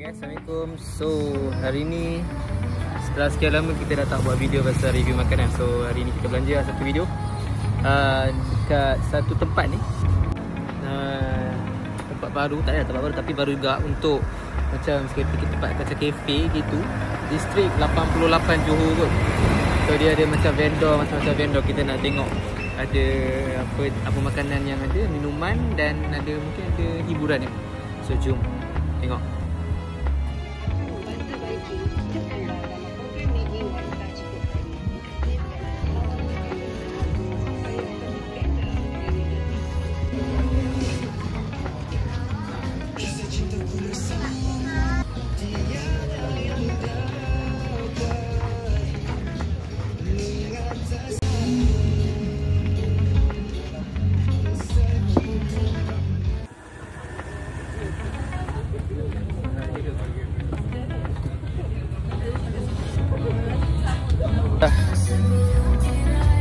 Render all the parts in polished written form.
guys, Assalamualaikum. So hari ni setelah sekian lama kita dah tak buat video pasal review makanan. So hari ni kita belanja satu video dekat satu tempat ni, tempat baru, tak ada tempat baru tapi baru juga untuk macam tempat macam kafe gitu, distrik 88 Johor kot. So dia ada macam vendor, macam-macam vendor. Kita nak tengok ada apa makanan yang ada, minuman dan ada mungkin ada hiburan ni. So jom tengok.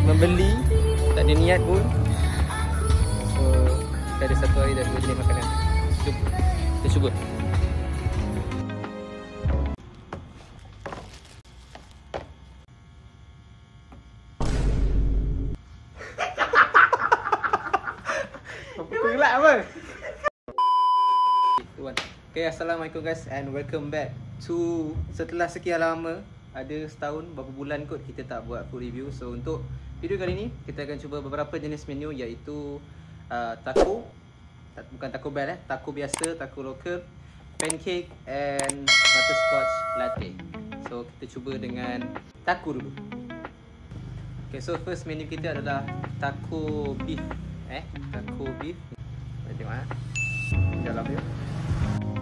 Membeli, tak ada niat pun. So kita ada satu hari dah 2 jenis makanan. Jom kita cuba. Apa gelak apa? Okay, Assalamualaikum guys and welcome back to setelah sekian lama, ada setahun berapa bulan kot kita tak buat food review. So untuk video kali ni kita akan cuba beberapa jenis menu, iaitu taco, bukan taco bell taco biasa, taco local, pancake and butterscotch latte. So kita cuba dengan taco dulu. Okay, so first menu kita adalah taco beef. Taco beef. Kita tengok dalam dia.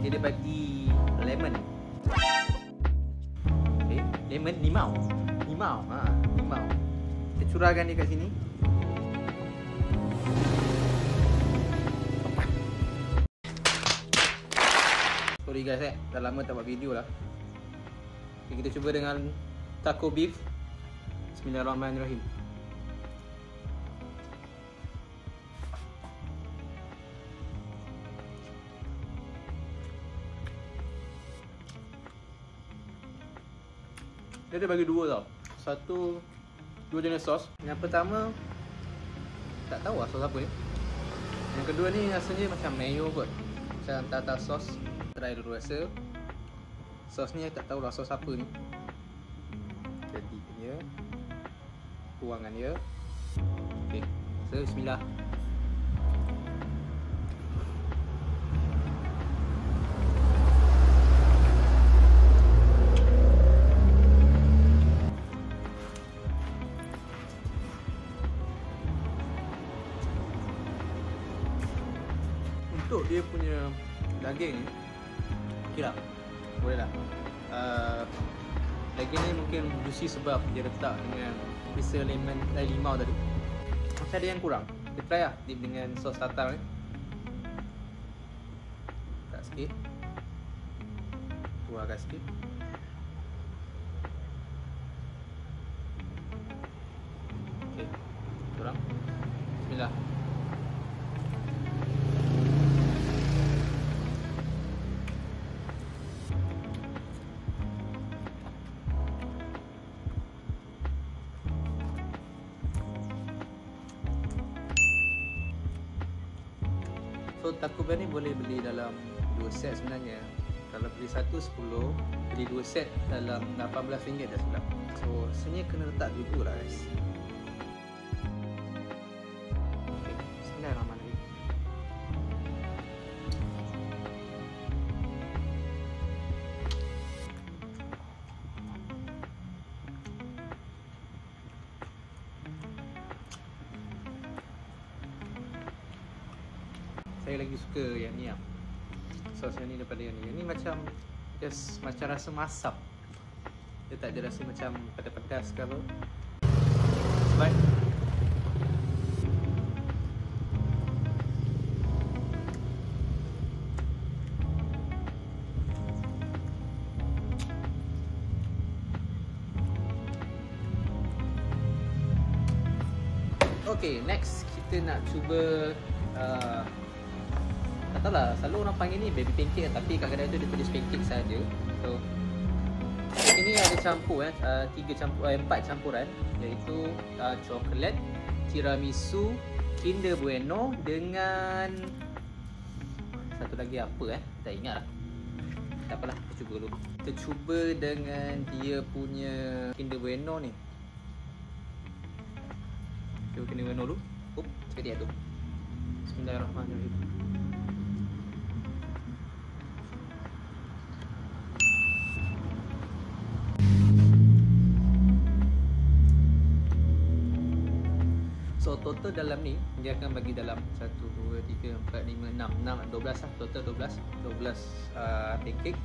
Dia bagi lemon. Okay, lemon, limau. Limau. Kita curahkan dia kat sini. Sorry guys, dah lama tak buat video lah. Okay, kita cuba dengan taco beef. Bismillahirrahmanirrahim. Dia ada bagi dua tau. Dua jenis sos. Yang pertama tak tahu lah sos apa ni. Yang kedua ni rasanya macam mayo kot, macam tartar sos. Try dulu rasa. Sos ni tak tahu lah sos apa ni. Jadi dia tuangan dia. Okay, so bismillah. Untuk dia punya daging ni, okey lah, boleh lah. Daging ni mungkin juicy sebab dia letak dengan pisa limau tadi. Macam ada yang kurang. Kita try lah dip dengan sos tartar ni. Tak sikit, kurangkan sikit. Okay, kurang. Bismillah. So taco bell ni boleh beli dalam 2 set sebenarnya. Kalau beli satu 10, beli 2 set dalam RM18 dah silap. So sebenarnya kena letak dulu lah guys. Okay, bismillahirrahmanirrahim. Saya lagi suka yang ni lah. Sos yang ni daripada yang ni. Yang ni macam just macam rasa masak. Dia tak ada rasa macam pedas-pedas ke apa. Baik. Okay, next kita nak cuba tak tahulah, selalu orang panggil ni baby pancake, tapi kadang-kadang tu dia tulis pancake saja. So ini ada campur 4 campuran, iaitu coklat, tiramisu, Kinder Bueno dengan satu lagi apa tak ingat lah. Tak apalah, kita cuba dulu. Kita cuba dengan dia punya Kinder Bueno ni. Cuba Kinder Bueno dulu. Cakap dia tu. Bismillahirrahmanirrahim. So total dalam ni dia akan bagi dalam 1, 2, 3, 4, 5, 6, 12 lah. Total 12 pancake.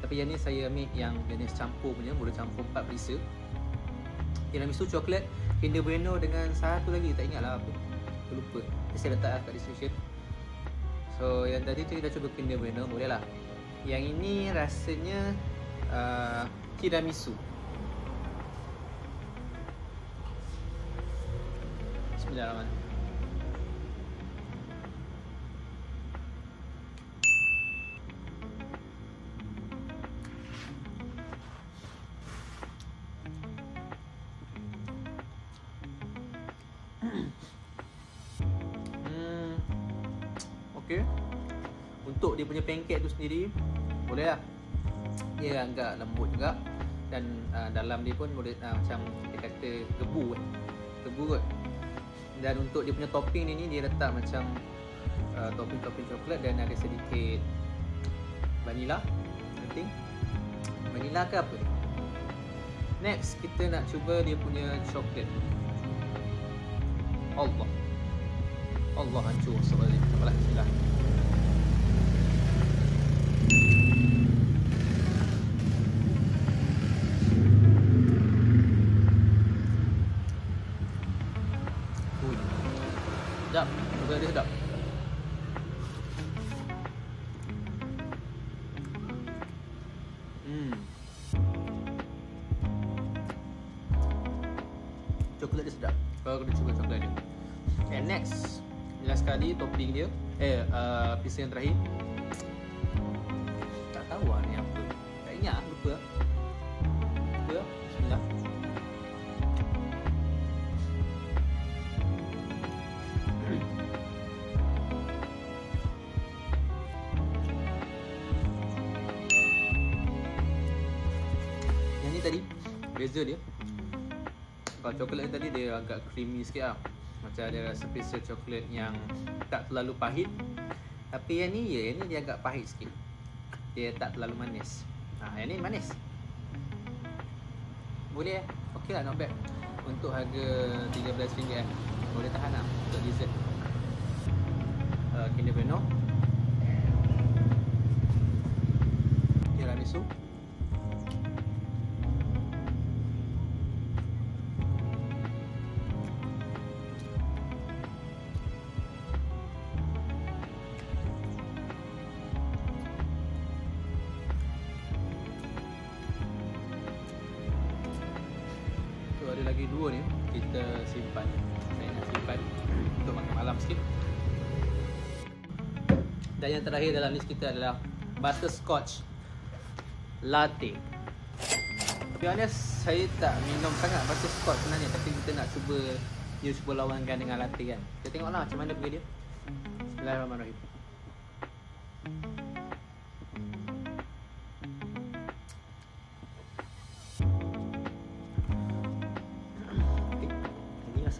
Tapi yang ni saya ambil yang jenis campur punya, mula campur 4 perisa. Tiramisu coklat, Kinder Bueno dengan satu lagi tak ingat lah apa, aku lupa. Saya letak lah kat description. So yang tadi tu kita cuba Kinder Bueno, boleh lah. Yang ini rasanya tiramisu. Bismillahirrahmanirrahim. Okay. Untuk dia punya pancake tu sendiri, boleh lah. Dia agak lembut juga. Dan dalam dia pun boleh macam kita kata gebu kot. Dan untuk dia punya topping ni dia letak macam topping coklat dan ada sedikit vanilla, I think. Vanilla ke apa ni? Next kita nak cuba dia punya coklat. Allah hancur sebalik. Tak apalah, bismillah. Sedap, juga dia sedap. Coklat dia sedap. Kalau kena cuba coklat dia. And next, jelas sekali topping dia. Pizza yang terakhir. Tak tahu lah ni apa. Tak ingat lah, lupa lah. Bismillah. Yang ni tadi, beza dia. Kalau coklat tadi dia agak creamy sikit lah. Macam ada rasa pizza coklat yang tak terlalu pahit. Tapi yang ni dia agak pahit sikit. Dia tak terlalu manis. Yang ni manis. Boleh okey lah, not bad. Untuk harga RM13 boleh tahan lah untuk dessert. Kinder Bueno, tiramisu, ada lagi 2 ni kita simpan. Saya nak simpan untuk makan malam sikit. Dan yang terakhir dalam list kita adalah butterscotch latte. To be honest, saya tak minum sangat butterscotch sebenarnya, tapi kita nak cuba lawankan dengan latte kan. Kita tengoklah macam mana pergi dia. Bismillahirrahmanirrahim.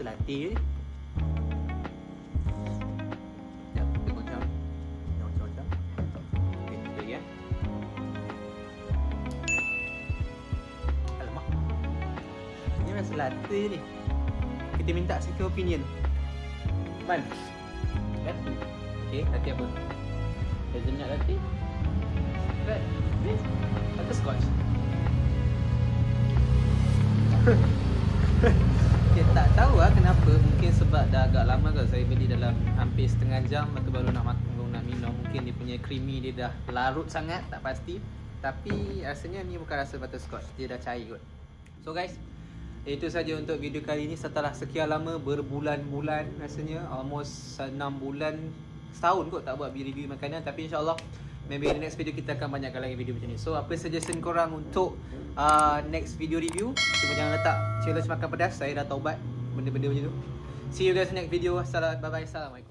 Latte ni. Sekejap, tengok macam okey, kita ya. Alamak, ini rasa latte ni. Kita minta second opinion. Man, latte. Okey, latte apa? Hazelnut latte. Right, this butterscotch. Okay, tak tahu lah kenapa. Mungkin sebab dah agak lama kan saya beli, dalam hampir setengah jam lepas baru nak makan, baru nak minum. Mungkin dia punya creamy dia dah larut sangat, tak pasti. Tapi rasanya ni bukan rasa butterscotch, dia dah cair kot. So guys, itu saja untuk video kali ini. Setelah sekian lama, berbulan-bulan rasanya, almost 6 bulan setahun kot tak buat review makanan. Tapi insyaAllah maybe in the next video kita akan banyakkan lagi video macam ni. So apa suggestion korang untuk next video review? Cuma jangan letak challenge makan pedas, saya dah taubat benda-benda macam tu. See you guys in next video. Bye bye. Assalamualaikum.